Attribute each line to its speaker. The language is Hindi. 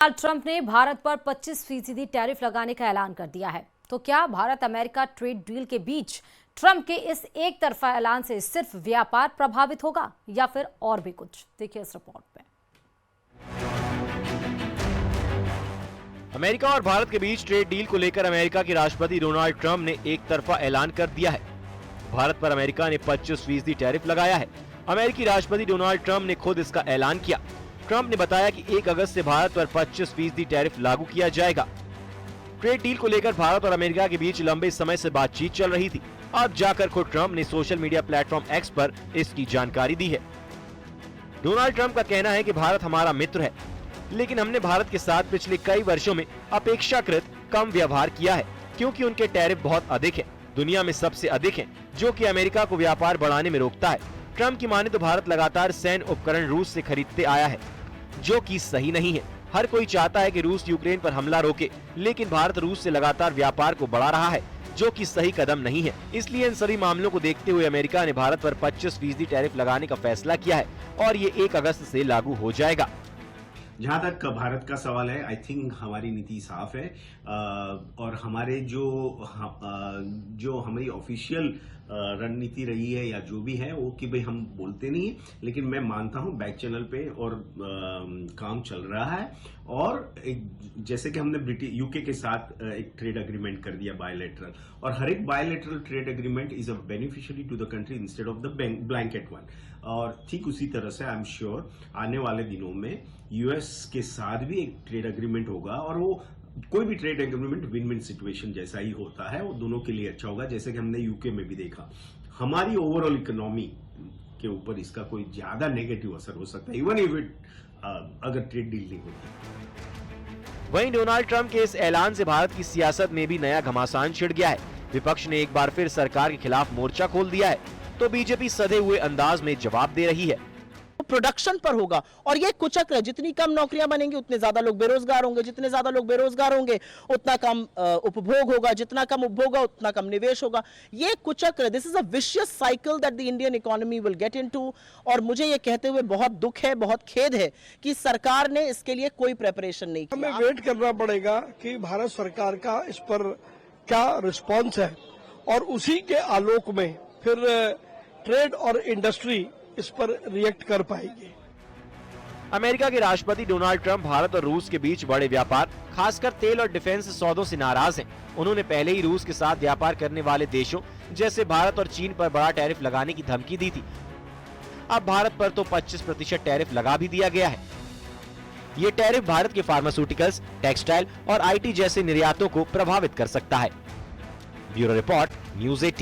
Speaker 1: डोनाल्ड ट्रंप ने भारत पर 25% टैरिफ लगाने का ऐलान कर दिया है। तो क्या भारत अमेरिका ट्रेड डील के बीच ट्रंप के इस एक तरफा ऐलान से सिर्फ व्यापार प्रभावित होगा या फिर और भी कुछ? देखिए इस रिपोर्ट में।
Speaker 2: अमेरिका और भारत के बीच ट्रेड डील को लेकर अमेरिका के राष्ट्रपति डोनाल्ड ट्रंप ने एक तरफा ऐलान कर दिया है। भारत पर अमेरिका ने 25% टैरिफ लगाया है। अमेरिकी राष्ट्रपति डोनाल्ड ट्रंप ने खुद इसका ऐलान किया। ट्रंप ने बताया कि 1 अगस्त से भारत पर 25% टैरिफ लागू किया जाएगा। ट्रेड डील को लेकर भारत और अमेरिका के बीच लंबे समय से बातचीत चल रही थी। अब जाकर खुद ट्रंप ने सोशल मीडिया प्लेटफॉर्म एक्स पर इसकी जानकारी दी है। डोनाल्ड ट्रंप का कहना है कि भारत हमारा मित्र है, लेकिन हमने भारत के साथ पिछले कई वर्षों में अपेक्षाकृत कम व्यवहार किया है, क्योंकि उनके टैरिफ बहुत अधिक हैं, दुनिया में सबसे अधिक हैं, जो कि अमेरिका को व्यापार बढ़ाने में रोकता है। ट्रंप की माने तो भारत लगातार सैन्य उपकरण रूस से खरीदते आया है, जो कि सही नहीं है। हर कोई चाहता है कि रूस यूक्रेन पर हमला रोके, लेकिन भारत रूस से लगातार व्यापार को बढ़ा रहा है, जो कि सही कदम नहीं है। इसलिए इन सभी मामलों को देखते हुए अमेरिका ने भारत पर 25% टैरिफ लगाने का फैसला किया है और ये 1 अगस्त से लागू हो जाएगा।
Speaker 3: जहां तक भारत का सवाल है, आई थिंक हमारी नीति साफ है और हमारे जो हमारी ऑफिशियल रणनीति रही है या जो भी है वो कि भाई हम बोलते नहीं है, लेकिन मैं मानता हूं बैक चैनल पे और काम चल रहा है। और एक जैसे कि हमने यूके के साथ एक ट्रेड एग्रीमेंट कर दिया बायलैटरल, और हर एक bilateral trade agreement is a beneficiary to the country instead of the blanket one. और ठीक उसी तरह से आई एम श्योर आने वाले दिनों में यूएस के साथ भी एक ट्रेड एग्रीमेंट होगा, और वो कोई भी trade agreement win win situation जैसा ही होता है, वो दोनों के लिए अच्छा होगा। जैसे कि हमने यूके में भी देखा, हमारी ओवरऑल इकोनॉमी के ऊपर इसका कोई ज्यादा नेगेटिव असर हो सकता है, इवन इफ इट अगर ट्रेड डील नहीं होती।
Speaker 2: वहीं डोनाल्ड ट्रंप के इस ऐलान से भारत की सियासत में भी नया घमासान छिड़ गया है। विपक्ष ने एक बार फिर सरकार के खिलाफ मोर्चा खोल दिया है, तो बीजेपी सधे हुए अंदाज में जवाब दे रही है।
Speaker 4: प्रोडक्शन पर होगा और ये कुचक्र है। जितनी कम नौकरियां बनेंगी उतने ज्यादा लोग बेरोजगार होंगे, जितने ज्यादा लोग बेरोजगार होंगे उतना कम उपभोग होगा, जितना कम उपभोग होगा उतना कम निवेश होगा। ये कुचक्र, this is a vicious cycle that the Indian economy will get into. और मुझे ये कहते हुए बहुत दुख है, बहुत खेद है कि सरकार ने इसके लिए कोई प्रिपरेशन नहीं किया।
Speaker 5: हमें वेट करना पड़ेगा कि भारत सरकार का इस पर क्या रिस्पॉन्स है, और उसी के आलोक में फिर ट्रेड और इंडस्ट्री इस पर रिएक्ट कर पाएगी।
Speaker 2: अमेरिका के राष्ट्रपति डोनाल्ड ट्रंप भारत और रूस के बीच बड़े व्यापार, खासकर तेल और डिफेंस सौदों से नाराज हैं। उन्होंने पहले ही रूस के साथ व्यापार करने वाले देशों जैसे भारत और चीन पर बड़ा टैरिफ लगाने की धमकी दी थी। अब भारत पर तो 25% टैरिफ लगा भी दिया गया है। ये टैरिफ भारत के फार्मास्यूटिकल्स, टेक्सटाइल और IT जैसे निर्यातों को प्रभावित कर सकता है। Bureau report, news 18।